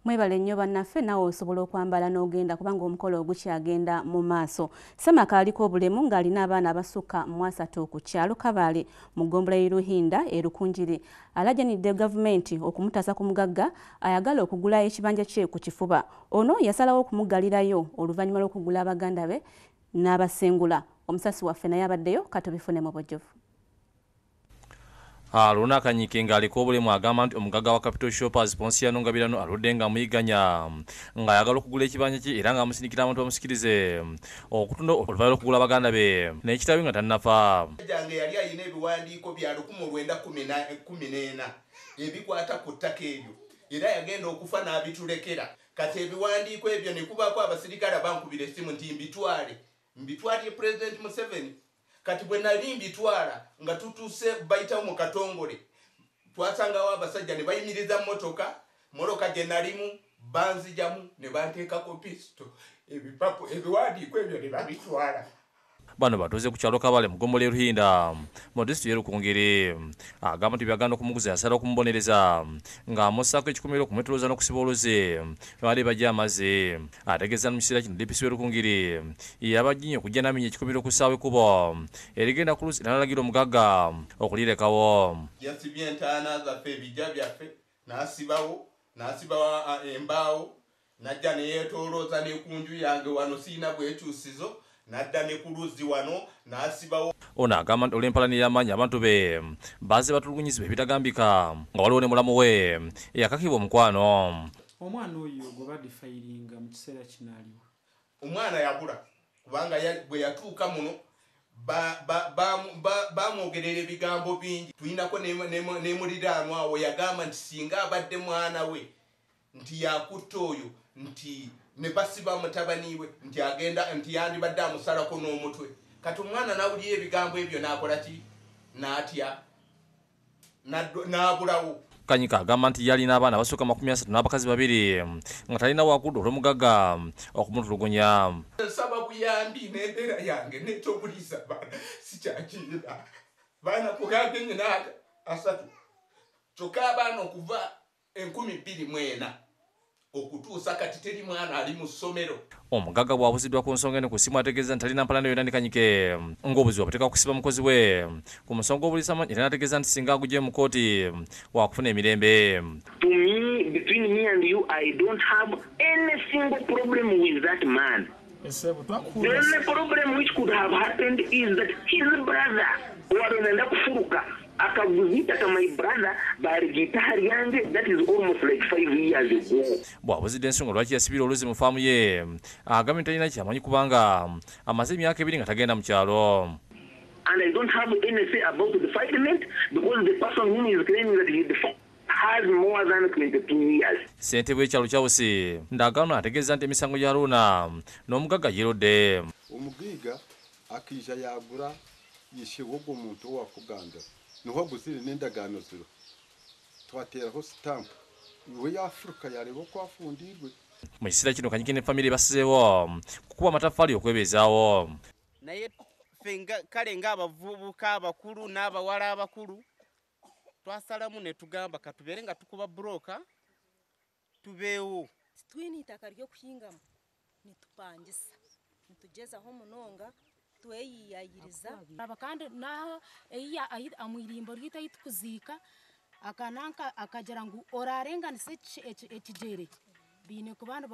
Mwebale nnyo bannaffe nawe osobola okwambala n'ogenda kubanga omukolo ogukyagenda mu maaso. Samaka aliko obulemu ng'alina abaana abasukka mu 3 ku kyalo Kabaale mu ggombolola y'e Ruhinda e Rukunjiri. Alajjanidde gavumenti okumutaasa ku mugagga ayagala okugula ekibanja kye ku kifuba. Ono yasalawo okumuggalirayo oluvannyuma lw'okugula abaganda be n'abasengula. Omusasi waffe naye abaddeyo katubifune mu bujjuvu. Aluna Kanyike ng'aliko obulemu agamba nti omugagga wa Capital Shoppers Ponsiano Ngabirano aludde nga muyiganya ng'ayagala okugula ekibanja kye era ng'amusindikira abantu bamusikirize okutunda oluvannyuma lw'okugula abaganda be n'ekitaawe nga tannafa. Jange yali ayina ebiwandiiko bya 1914 ebikwata ku ttaka eryo era yagenda okufa n'abitulekera. Kati ebiwandiiko ebyo ne kubaako abasirikale bankubira essimu nti mbitwalye President Museveni. Kati bwe nali mbitwala nga tutuuse bayitawo mu Katongole twasangawo abasajja ne bayimiriza mmotoka gye nalimu banzijamu ne banteekako pisito ebiwandiiko ebyo ne babitwala. Bano batuuze ku kyalo Kabaale mu ggombolola y'e Ruhinda mu disitulikiti y'e Rukungiri. Agamba nti byagenda okumuguza yasala okumubonereza ng'amussaako ekikomero okumwetolooza n'okusiba oluze baali bajja amazzi. Ategeeza mu kiseera kino DPC w'e Rukungiri yabajjinye okujja n'amenya ekikomero ku ssaawa ekkubo erigenda ku luzi n'alagira omugagga okulirekawo. Yasibye entaana zaffe ebijja byaffe n'asibawo embaawo n'ajja ne yeetoolooza ne ku nju yange wano siina bwekyusizo. Nadda ne ku luzzi wano n'asibawo. Ono agamba nti olw'empalani y'amaanyi abantu be bazze batulugunyizibwa ebitagambika nga waliwo ne mulamu we eyakakibwa omukwano. Omwana oyo gwe badifayiringa mu kiseera kino aliwo. Omwana yabula kubanga bwe yatuuka muno bamwogerera ebigambo bingi. Tulinako ne muliraanwa awo yagamba nti singa abadde mwana we nti yakutta oyo nti ne basiba mutabani we nti yandibadde amusalako n'omutwe. Kati omwana n'awulira ebigambo ebyo n'akola ki? N'atya n'abulawo. Kanyika agamba nti yalina abaana abasukka 30 n'abakazi 2 nga talina wakudde olw'omugagga okumutulugunya. Nsaba buyambi n'embeera yange n'ekyobuliisa baana sikyakirina. Baana kugamba ennyina 3 kyokka abaana okuva 2024 okutuusa kati teri mwana ali mu ssomero. Omugagga bw'abuziddwa ku nsonga eno ku ssimu ategeeza nti talina mpalana yonna ne Kanyike ng'obuzibu abuteeka kusiba mukozi we ku musonga obuliisa amanyi era n'ategeeza nti singa agugye mu kooti wakufuna emirembe. To me, between me and you, I don't have any single problem with that man. The only problem which could have happened is that his brother wanaenda kufuruka akavuzita kama my brother barigita hari yange, that is almost like 5 years ago. Bw'abuzidde ensonga lwaki yasibira oluzi mu faamu ye agambye nti talina kyamanyi kubanga amaze emyaka 2 nga tagenda mu kyalo. And I don't have any say about the defilement because the person who is claiming that he has more than 22 years. Ssentebe w'ekyalo Kyawusi Ndagano ategeeza nti emisango gya Aruna n'omugagga yeerodde. Omugiga akija yagura yishewo omuntu owakuganda niho guzire n'endagaano ziro twateraho stamp we Afrika yareba ko afundirwe. Mu kiseera kino Kanyike ne famire basizeewo kukuba amataffaali okwebezaawo. Naye kale ng'abavubuka abakulu n'abawala abakulu twasalamu ne tugamba katubeere nga tukuba buroka tubeewo. Twine itaka ly'okuyingamu nitupangisa nitugezaho munonga tweyiyayiriza abakandi naho amwirimbo ryita yitukuziika akananka akagira ngu orarenganise ekijere bine ku bantu